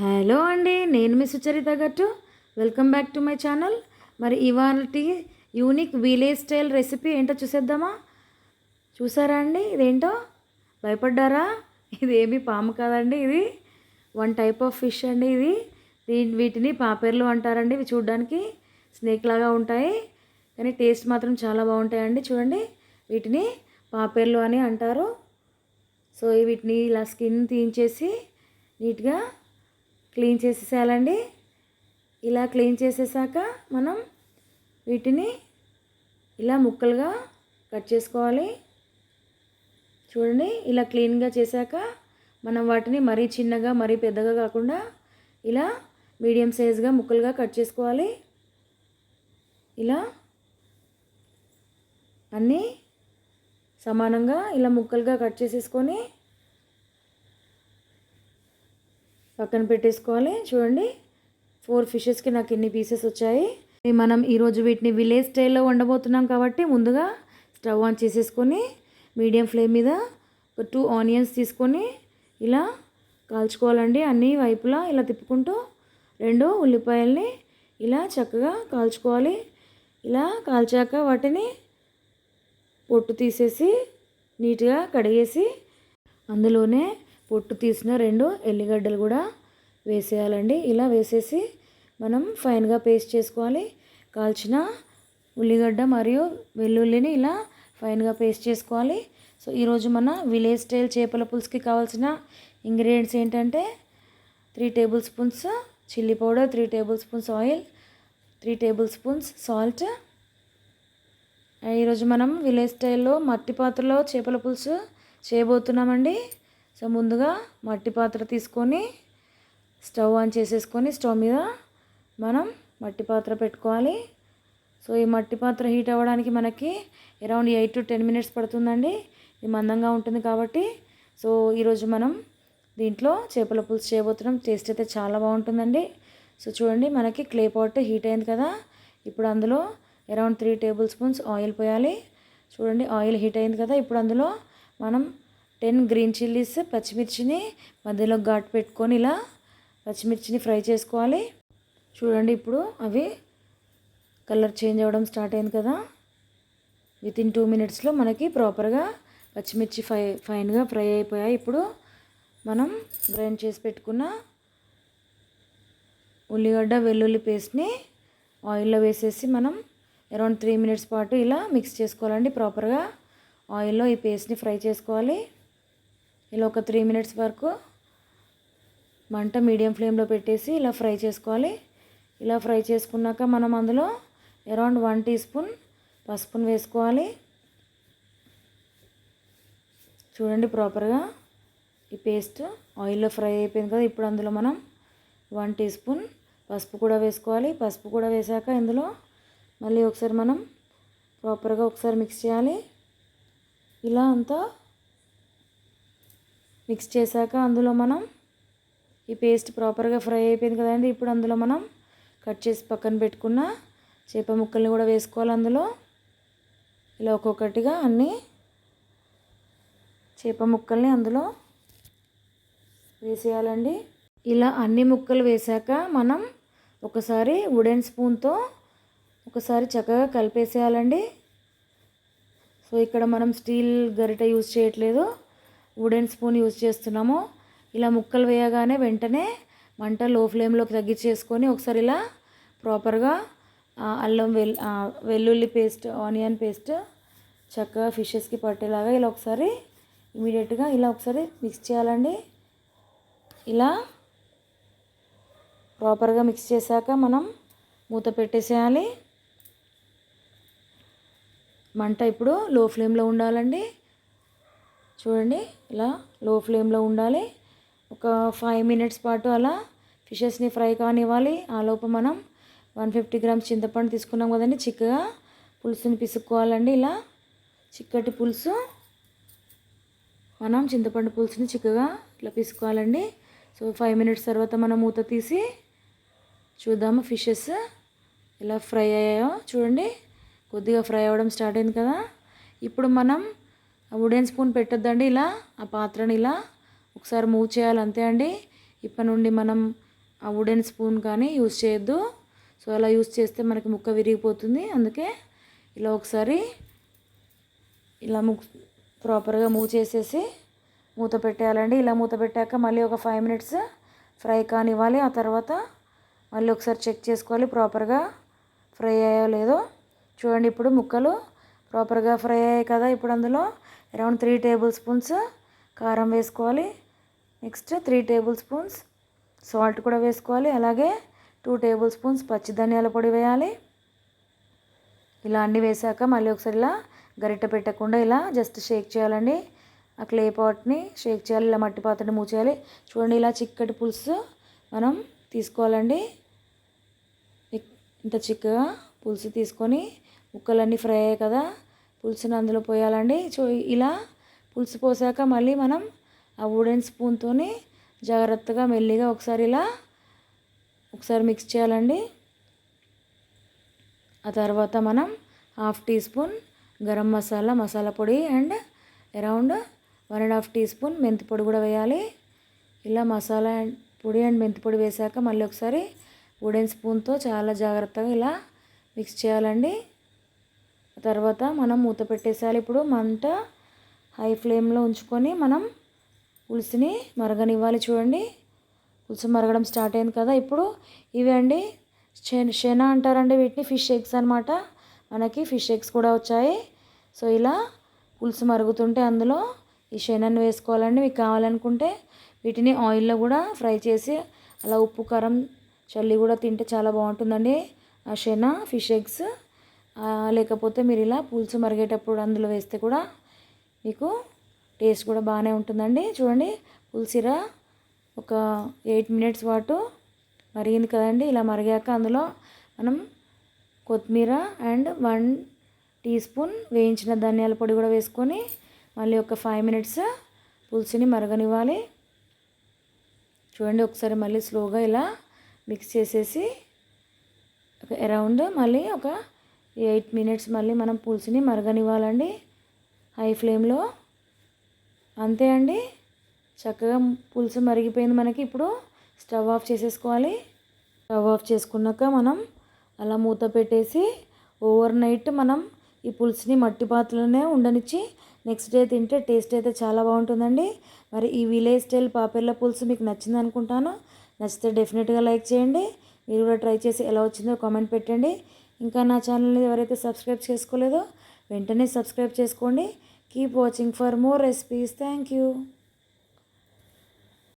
Hello అండి, నేను మీ సుచరిత గట్టు. Welcome back to my channel. మరి ఇవాళ యూనిక్ విలేజ్ స్టైల్ రెసిపీ ఏంటో చూసేద్దామా? చూసారా అండి? ఇదేంటో భయపడ్డారా? ఇదేమి పాము కాదండి, ఇది వన్ టైప్ ఆఫ్ ఫిష్ అండి. వీటిని పాపేర్లు అంటారండి. ఇవి చూడడానికి స్నేక్ లాగా ఉంటాయి, కానీ టేస్ట్ మాత్రం చాలా బాగుంటాయండి. చూడండి, వీటిని పాపేర్లు అని అంటారు. సో వీటిని ఇలా స్కిన్ తీయించేసి నీట్గా క్లీన్ చేసేసేయాలండి. ఇలా క్లీన్ చేసేసాక మనం వీటిని ఇలా ముక్కలుగా కట్ చేసుకోవాలి. చూడండి, ఇలా క్లీన్గా చేశాక మనం వాటిని మరీ చిన్నగా మరీ పెద్దగా కాకుండా ఇలా మీడియం సైజ్గా ముక్కలుగా కట్ చేసుకోవాలి. ఇలా అన్నీ సమానంగా ఇలా ముక్కలుగా కట్ చేసేసుకొని పక్కన పెట్టేసుకోవాలి. చూడండి, 4 ఫిషెస్కి నాకు ఎన్ని పీసెస్ వచ్చాయి. మనం ఈరోజు వీటిని విలేజ్ స్టైల్లో వండబోతున్నాం కాబట్టి ముందుగా స్టవ్ ఆన్ చేసేసుకొని మీడియం ఫ్లేమ్ మీద 2 ఆనియన్స్ తీసుకొని ఇలా కాల్చుకోవాలండి. అన్ని వైపులా ఇలా తిప్పుకుంటూ 2 ఉల్లిపాయల్ని ఇలా చక్కగా కాల్చుకోవాలి. ఇలా కాల్చాక వాటిని పొట్టు తీసేసి నీట్గా కడిగేసి అందులోనే పొట్టు తీసిన 2 ఎల్లిగడ్డలు కూడా వేసేయాలండి. ఇలా వేసేసి మనం ఫైన్గా పేస్ట్ చేసుకోవాలి. కాల్చిన ఉల్లిగడ్డ మరియు వెల్లుల్లిని ఇలా ఫైన్గా పేస్ట్ చేసుకోవాలి. సో ఈరోజు మన విలేజ్ స్టైల్ చేపల పులుసుకి కావాల్సిన ఇంగ్రీడియంట్స్ ఏంటంటే 3 table spoons chilli powder, 3 table spoons oil, 3 table spoons salt. ఈరోజు మనం విలేజ్ స్టైల్లో మట్టి పాత్రలో చేపల పులుసు చేయబోతున్నామండి. సో ముందుగా మట్టి పాత్ర తీసుకొని స్టవ్ ఆన్ చేసేసుకొని స్టవ్ మీద మనం మట్టి పాత్ర పెట్టుకోవాలి. సో ఈ మట్టి పాత్ర హీట్ అవ్వడానికి మనకి అరౌండ్ 8 to 10 మినిట్స్ పడుతుందండి. ఇది మందంగా ఉంటుంది కాబట్టి. సో ఈరోజు మనం దీంట్లో చేపల పులుసు చేయబోతున్నాం. టేస్ట్ అయితే చాలా బాగుంటుందండి. సో చూడండి, మనకి క్లే పాట్ హీట్ అయింది కదా. ఇప్పుడు అందులో అరౌండ్ 3 టేబుల్ స్పూన్స్ ఆయిల్ పోయాలి. చూడండి, ఆయిల్ హీట్ అయింది కదా. ఇప్పుడు అందులో మనం 10 గ్రీన్ చిల్లీస్ పచ్చిమిర్చిని మధ్యలో ఘాటు పెట్టుకొని ఇలా పచ్చిమిర్చిని ఫ్రై చేసుకోవాలి. చూడండి, ఇప్పుడు అవి కలర్ చేంజ్ అవ్వడం స్టార్ట్ అయింది కదా. వితిన్ 2 మినిట్స్లో మనకి ప్రాపర్గా పచ్చిమిర్చి ఫైన్గా ఫ్రై అయిపోయాయి. ఇప్పుడు మనం గ్రైండ్ చేసి పెట్టుకున్న ఉల్లిగడ్డ వెల్లుల్లి పేస్ట్ని ఆయిల్లో వేసేసి మనం అరౌండ్ 3 మినిట్స్ పాటు ఇలా మిక్స్ చేసుకోవాలండి. ప్రాపర్గా ఆయిల్లో ఈ పేస్ట్ని ఫ్రై చేసుకోవాలి. ఇలా ఒక 3 మినిట్స్ వరకు మంట మీడియం ఫ్లేమ్లో పెట్టేసి ఇలా ఫ్రై చేసుకోవాలి. ఇలా ఫ్రై చేసుకున్నాక మనం అందులో అరౌండ్ 1 టీ స్పూన్ పసుపును వేసుకోవాలి. చూడండి, ప్రాపర్గా ఈ పేస్ట్ ఆయిల్లో ఫ్రై అయిపోయింది కదా. ఇప్పుడు అందులో మనం 1 టీ స్పూన్ పసుపు కూడా వేసుకోవాలి. పసుపు కూడా వేసాక ఇందులో మళ్ళీ ఒకసారి మనం ప్రాపర్గా ఒకసారి మిక్స్ చేయాలి. ఇలా అంతా మిక్స్ చేశాక అందులో మనం ఈ పేస్ట్ ప్రాపర్గా ఫ్రై అయిపోయింది కదండి. ఇప్పుడు అందులో మనం కట్ చేసి పక్కన పెట్టుకున్న చేప ముక్కల్ని కూడా వేసుకోవాలి. అందులో ఇలా ఒక్కొక్కటిగా అన్ని చేప ముక్కల్ని అందులో వేసేయాలండి. ఇలా అన్ని ముక్కలు వేసాక మనం ఒకసారి వుడెన్ స్పూన్తో ఒకసారి చక్కగా కలిపేసేయాలండి. సో ఇక్కడ మనం స్టీల్ గరిట యూజ్ చేయట్లేదు, వుడెన్ స్పూన్ యూజ్ చేస్తున్నాము. ఇలా ముక్కలు వేయగానే వెంటనే మంట లో ఫ్లేమ్లోకి తగ్గించేసుకొని ఒకసారి ఇలా ప్రాపర్గా అల్లం వెల్లుల్లి పేస్ట్, ఆనియన్ పేస్ట్ చక్కగా ఫిషెస్కి పట్టేలాగా ఇలా ఒకసారి ఇమీడియట్గా ఇలా ఒకసారి మిక్స్ చేయాలండి. ఇలా ప్రాపర్గా మిక్స్ చేశాక మనం మూత పెట్టేసేయాలి. మంట ఇప్పుడు లో ఫ్లేమ్లో ఉండాలండి. చూడండి, ఇలా లో ఫ్లేమ్లో ఉండాలి. ఒక 5 మినిట్స్ పాటు అలా ఫిషెస్ని ఫ్రై కానివ్వాలి. ఆలోపు మనం 150 గ్రామ్స్ చింతపండు తీసుకున్నాం కదండి. చిక్కగా పులుసుని పిసుక్కోవాలండి. ఇలా చిక్కటి పులుసు మనం చింతపండు పులుసుని చిక్కగా ఇట్లా పిసుకోవాలండి. సో 5 మినిట్స్ తర్వాత మనం మూత తీసి చూద్దాము ఫిషెస్ ఎలా ఫ్రై అయ్యాయో. చూడండి, కొద్దిగా ఫ్రై అవ్వడం స్టార్ట్ అయింది కదా. ఇప్పుడు మనం వుడెన్ స్పూన్ పెట్టొద్దండి. ఇలా ఆ పాత్రని ఇలా ఒకసారి మూవ్ చేయాలి, అంతే అండి. ఇప్పటి నుండి మనం ఆ వుడెన్ స్పూన్ కానీ యూజ్ చేయొద్దు. సో అలా యూజ్ చేస్తే మనకి ముక్క విరిగిపోతుంది. అందుకే ఇలా ఒకసారి ఇలా ప్రాపర్గా మూవ్ చేసేసి మూత పెట్టేయాలండి. ఇలా మూత పెట్టాక మళ్ళీ ఒక 5 మినిట్స్ ఫ్రై కానివ్వాలి. ఆ తర్వాత మళ్ళీ ఒకసారి చెక్ చేసుకోవాలి ప్రాపర్గా ఫ్రై అయ్యాయో లేదో. చూడండి, ఇప్పుడు ముక్కలు ప్రాపర్గా ఫ్రై అయ్యాయి కదా. ఇప్పుడు అందులో అరౌండ్ 3 టేబుల్ స్పూన్స్ కారం వేసుకోవాలి. నెక్స్ట్ 3 టేబుల్ స్పూన్స్ సాల్ట్ కూడా వేసుకోవాలి. అలాగే 2 టేబుల్ స్పూన్స్ పచ్చి ధనియాల పొడి వేయాలి. ఇలా అన్నీ వేసాక మళ్ళీ ఒకసారి ఇలా గరిటె పెట్టకుండా ఇలా జస్ట్ షేక్ చేయాలండి. ఆ క్లే పాట్ని షేక్ చేయాలి. ఇలా మట్టి పాత్రని మూవ్ చేయాలి. చూడండి, ఇలా చిక్కటి పులుసు మనం తీసుకోవాలండి. ఇంత చిక్కగా పులుసు తీసుకొని ముక్కలన్నీ ఫ్రై అయ్యాయి కదా, పులుసుని అందులో పోయాలండి. ఇలా పులుసు పోసాక మళ్ళీ మనం ఆ వుడెన్ స్పూన్తోని జాగ్రత్తగా మెల్లిగా ఒకసారి మిక్స్ చేయాలండి. ఆ తర్వాత మనం 1/2 టీ స్పూన్ గరం మసాలా పొడి అండ్ అరౌండ్ 1.5 టీ స్పూన్ మెంతి పొడి కూడా వేయాలి. ఇలా మసాలా పొడి అండ్ మెంతి పొడి వేసాక మళ్ళీ ఒకసారి వుడెన్ స్పూన్తో చాలా జాగ్రత్తగా ఇలా మిక్స్ చేయాలండి. తర్వాత మనం మూత పెట్టేసేయాలి. ఇప్పుడు మంట హై ఫ్లేమ్లో ఉంచుకొని మనం పులుసుని మరగనివ్వాలి. చూడండి, పులుసు మరగడం స్టార్ట్ అయింది కదా. ఇప్పుడు ఇవి అండి శన అంటారండి వీటిని, ఫిష్ ఎగ్స్ అనమాట. మనకి ఫిష్ ఎగ్స్ కూడా వచ్చాయి. సో ఇలా పులుసు మరుగుతుంటే అందులో ఈ శనను వేసుకోవాలండి. మీకు కావాలనుకుంటే వీటిని ఆయిల్లో కూడా ఫ్రై చేసి అలా ఉప్పు కారం చల్లి కూడా తింటే చాలా బాగుంటుందండి ఆ శన ఫిష్ ఎగ్స్. లేకపోతే మీరు ఇలా పులుసు మరిగేటప్పుడు అందులో వేస్తే కూడా మీకు టేస్ట్ కూడా బాగానే ఉంటుందండి. చూడండి, పులుసురా ఒక 8 మినిట్స్ పాటు మరిగింది కదండి. ఇలా మరిగాక అందులో మనం కొత్తిమీర అండ్ 1 టీ స్పూన్ వేయించిన ధనియాల పొడి కూడా వేసుకొని మళ్ళీ ఒక 5 మినిట్స్ పులుసుని మరగనివ్వాలి. చూడండి, ఒకసారి మళ్ళీ స్లోగా ఇలా మిక్స్ చేసేసి అరౌండ్ మళ్ళీ ఒక 8 మినిట్స్ మళ్ళీ మనం పులుసుని మరగనివ్వాలండి హై ఫ్లేమ్లో. అంతే అండి, చక్కగా పులుసు మరిగిపోయింది మనకి. ఇప్పుడు స్టవ్ ఆఫ్ చేసేసుకోవాలి. స్టవ్ ఆఫ్ చేసుకున్నాక మనం అలా మూత పెట్టేసి ఓవర్ నైట్ మనం ఈ పులుసుని మట్టి పాత్రలోనే ఉండనిచ్చి నెక్స్ట్ డే తింటే టేస్ట్ అయితే చాలా బాగుంటుందండి. మరి ఈ విలేజ్ స్టైల్ పాపెర్ల పులుసు మీకు నచ్చింది అనుకుంటాను. నచ్చితే డెఫినెట్గా లైక్ చేయండి. మీరు కూడా ట్రై చేసి ఎలా వచ్చిందో కామెంట్ పెట్టండి. ఇంకా నా ఛానల్ని ఎవరైతే సబ్స్క్రైబ్ చేసుకోలేదో వెంటనే సబ్స్క్రైబ్ చేసుకోండి. Keep watching for more recipes. Thank you.